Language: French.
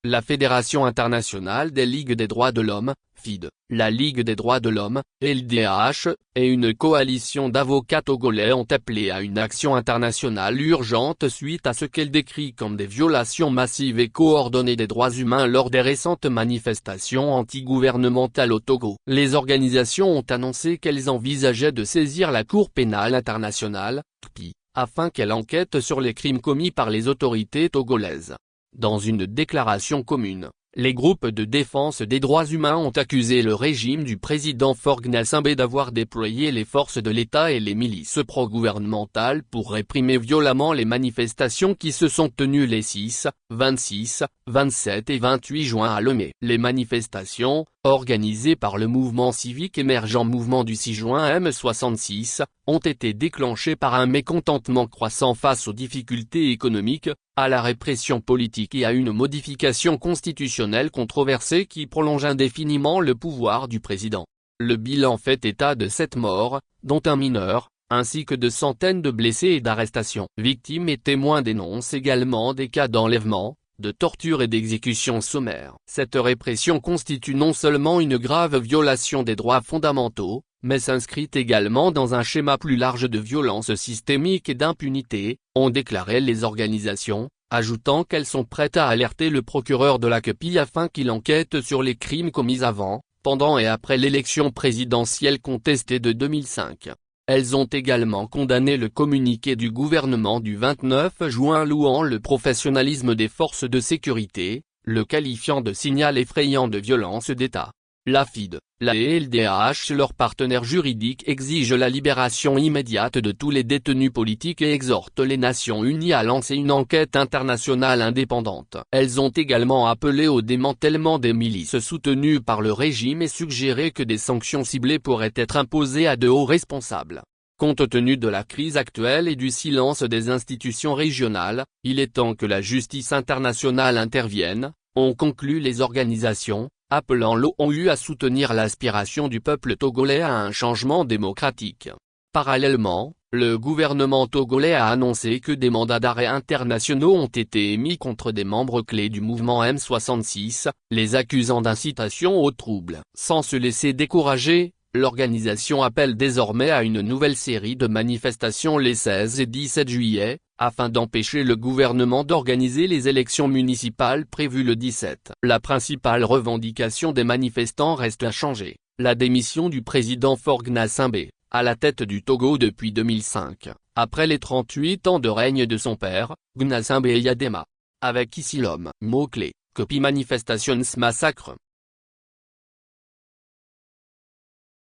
La Fédération internationale des ligues des droits de l'homme, FIDE, la Ligue des droits de l'homme, LDH, et une coalition d'avocats togolais ont appelé à une action internationale urgente suite à ce qu'elle décrit comme des violations massives et coordonnées des droits humains lors des récentes manifestations anti-gouvernementales au Togo. Les organisations ont annoncé qu'elles envisageaient de saisir la Cour pénale internationale, CPI, afin qu'elle enquête sur les crimes commis par les autorités togolaises. Dans une déclaration commune, les groupes de défense des droits humains ont accusé le régime du président Faure Gnassingbé d'avoir déployé les forces de l'État et les milices pro-gouvernementales pour réprimer violemment les manifestations qui se sont tenues les 6, 26, 27 et 28 juin à Lomé. Les manifestations, organisées par le mouvement civique émergent Mouvement du 6 juin M66, ont été déclenchées par un mécontentement croissant face aux difficultés économiques, à la répression politique et à une modification constitutionnelle controversée qui prolonge indéfiniment le pouvoir du président. Le bilan fait état de 7 morts, dont un mineur, ainsi que de centaines de blessés et d'arrestations. Victimes et témoins dénoncent également des cas d'enlèvement, de torture et d'exécution sommaire. Cette répression constitue non seulement une grave violation des droits fondamentaux, mais s'inscrit également dans un schéma plus large de violence systémique et d'impunité, ont déclaré les organisations, ajoutant qu'elles sont prêtes à alerter le procureur de la CPI afin qu'il enquête sur les crimes commis avant, pendant et après l'élection présidentielle contestée de 2005. Elles ont également condamné le communiqué du gouvernement du 29 juin louant le professionnalisme des forces de sécurité, le qualifiant de signal effrayant de violence d'État. La FIDE, la LDH et leurs partenaires juridiques exigent la libération immédiate de tous les détenus politiques et exhortent les Nations Unies à lancer une enquête internationale indépendante. Elles ont également appelé au démantèlement des milices soutenues par le régime et suggéré que des sanctions ciblées pourraient être imposées à de hauts responsables. Compte tenu de la crise actuelle et du silence des institutions régionales, il est temps que la justice internationale intervienne, ont conclu les organisations, appelant l'ONU à soutenir l'aspiration du peuple togolais à un changement démocratique. Parallèlement, le gouvernement togolais a annoncé que des mandats d'arrêt internationaux ont été émis contre des membres clés du mouvement M66, les accusant d'incitation aux troubles. Sans se laisser décourager, l'organisation appelle désormais à une nouvelle série de manifestations les 16 et 17 juillet, afin d'empêcher le gouvernement d'organiser les élections municipales prévues le 17. La principale revendication des manifestants reste inchangée, la démission du président Faure Gnassingbé, à la tête du Togo depuis 2005, après les 38 ans de règne de son père, Gnassingbé Eyadema. Avec ici l'homme. Mot-clé, Copy Manifestations Massacre.